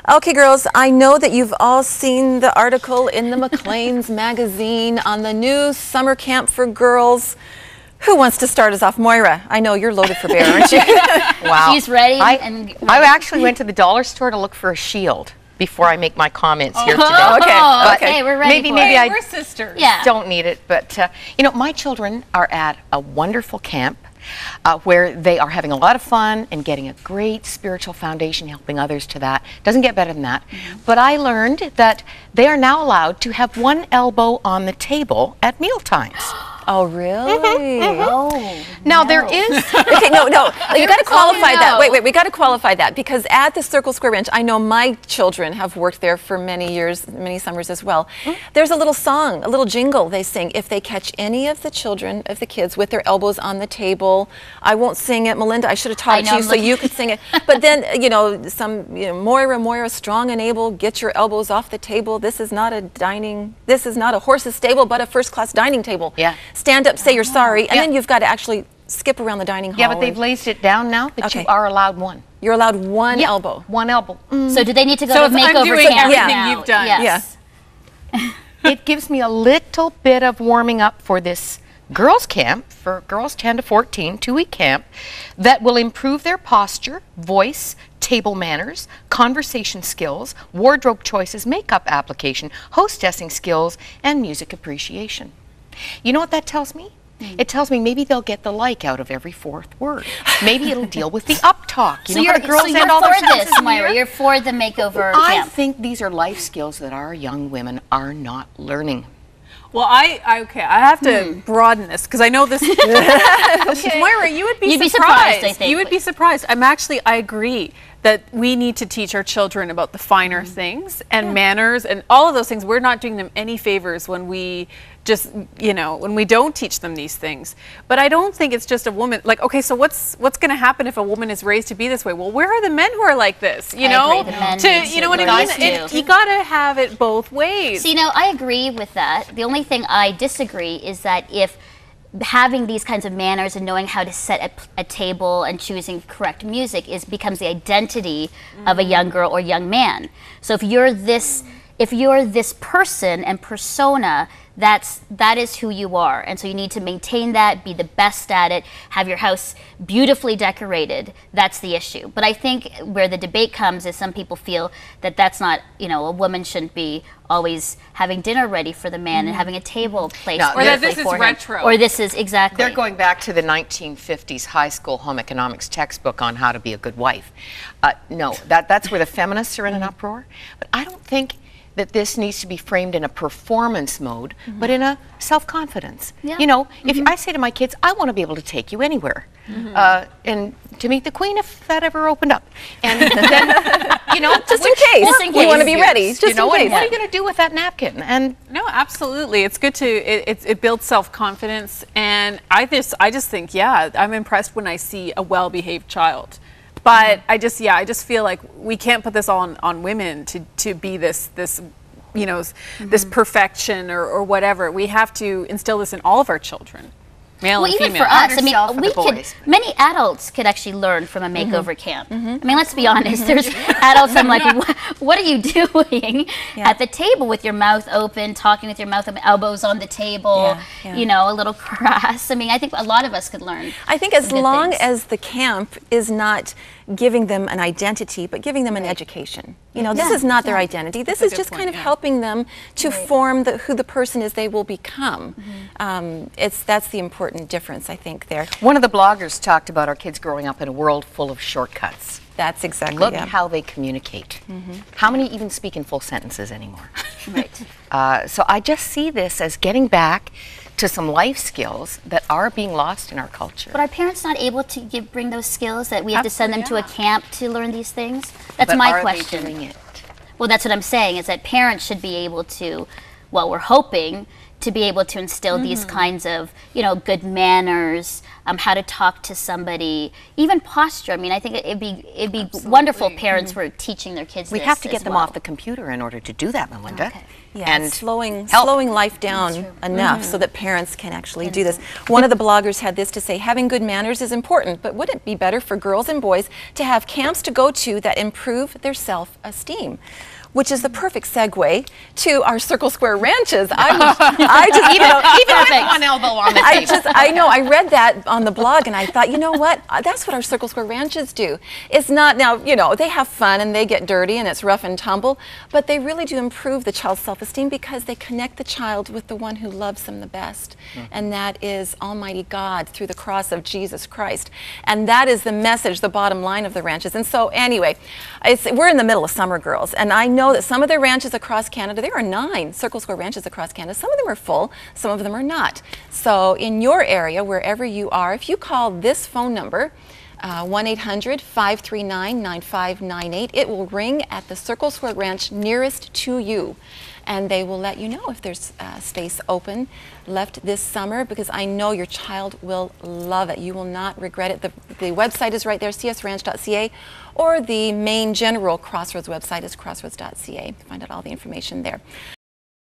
Okay, girls, I know that you've all seen the article in the Maclean's magazine on the new summer camp for girls. Who wants to start us off? Moira, I know you're loaded for bear, aren't you? Wow. She's ready. I actually went to the dollar store to look for a shield before I make my comments here today. Okay, we're ready. Maybe we're sisters. Yeah. don't need it, but you know, my children are at a wonderful camp where they are having a lot of fun and getting a great spiritual foundation, helping others to that. Doesn't get better than that. But I learned that they are now allowed to have one elbow on the table at meal times. Oh, really? Oh. Now there is. Okay, no. You got to qualify no. that. Wait. We got to qualify that because at the Circle Square Ranch, I know my children have worked there for many years, many summers as well. There's a little song, a little jingle they sing. If they catch any of the children, of the kids, with their elbows on the table, I won't sing it. Melinda, I should have taught it to you so you could sing it. But then, Moira, strong and able, get your elbows off the table. This is not a horse's stable, but a first-class dining table. Yeah. Stand up, say you're sorry, and then you've got to actually skip around the dining hall. Yeah, but they've lazed it down now that you are allowed one. You're allowed one elbow. One elbow. So do they need to go to makeover undoing camp everything now? you've done. Yes. It gives me a little bit of warming up for this girls camp, for girls 10 to 14, 2-week camp, that will improve their posture, voice, table manners, conversation skills, wardrobe choices, makeup application, hostessing skills, and music appreciation. You know what that tells me? It tells me maybe they'll get the like out of every fourth word. Maybe it'll deal with the up talk. You know how the girls end all their sentences this, Moira. You're for the makeover I camp. think these are life skills that our young women are not learning. Well, I have to broaden this because I know this. Moira, you'd be surprised. I think. You would be surprised. I agree that we need to teach our children about the finer things and manners and all of those things. We're not doing them any favors when we just, when we don't teach them these things. But I don't think it's just a woman. Like, okay, so what's going to happen if a woman is raised to be this way? Well, where are the men who are like this? You know, the men you know what I mean? You got to have it both ways. So, I agree with that. The only thing I disagree is that if having these kinds of manners and knowing how to set a table and choosing correct music becomes the identity of a young girl or young man. So if you're this person and persona, that is who you are, and so you need to maintain that, be the best at it, have your house beautifully decorated. That's the issue. But I think where the debate comes is some people feel that that's not, a woman shouldn't be always having dinner ready for the man and having a table placed or that this beautifully for is him. retro. Or this is exactly. They're going back to the 1950s high school home economics textbook on how to be a good wife. No, that's where the feminists are in an uproar. But I don't think that this needs to be framed in a performance mode, but in a self-confidence. Yeah. If I say to my kids, I want to be able to take you anywhere, and to meet the Queen if that ever opened up. And then, just in case. You want to be ready, just in case. What are you going to do with that napkin? And no, absolutely. It's good to, it builds self-confidence. And I just think, I'm impressed when I see a well-behaved child. But I just feel like we can't put this all on women to be this this perfection or whatever. We have to instill this in all of our children, male and even female. for us, many adults could actually learn from a makeover camp. I mean, let's be honest. There's adults. I'm like, what are you doing at the table with your mouth open, talking with your mouth open, elbows on the table? A little crass. I mean, I think a lot of us could learn. I think as long as the camp is not giving them an identity, but giving them an education. This is not their identity. This is just kind of helping them to form who the person is they will become. That's the important difference, I think, there. One of the bloggers talked about our kids growing up in a world full of shortcuts. That's exactly Look how they communicate. How many even speak in full sentences anymore? Right. So I just see this as getting back to some life skills that are being lost in our culture. But are parents not able to bring those skills that we have to send them to a camp to learn these things? That's my question. Are they doing it? Well, that's what I'm saying, is that parents should be able to, well, we're hoping to be able to instill these kinds of, good manners, how to talk to somebody, even posture. I mean, I think it'd be wonderful if parents were teaching their kids We this have to get as them well. off the computer in order to do that, Melinda. Okay. Yeah, And slowing help. life down enough so that parents can actually do this. One of the bloggers had this to say: having good manners is important, but wouldn't it be better for girls and boys to have camps to go to that improve their self-esteem? Which is the perfect segue to our Circle Square Ranches. I just, Even with one elbow on the table. I know, I read that on the blog and I thought, you know what, that's what our Circle Square Ranches do. It's not, now, they have fun and they get dirty and it's rough and tumble, but they really do improve the child's self-esteem because they connect the child with the one who loves them the best. And that is Almighty God through the cross of Jesus Christ. And that is the message, the bottom line of the ranches. And so anyway, we're in the middle of summer, girls, and I know that some of the ranches across Canada, there are 9 Circle Square Ranches across Canada. Some of them are full, some of them are not. So in your area, wherever you are, if you call this phone number, 1-800-539-9598, it will ring at the Circle Square Ranch nearest to you. And they will let you know if there's space open left this summer, because I know your child will love it. You will not regret it. The website is right there, csranch.ca, or the main general Crossroads website is crossroads.ca. Find out all the information there.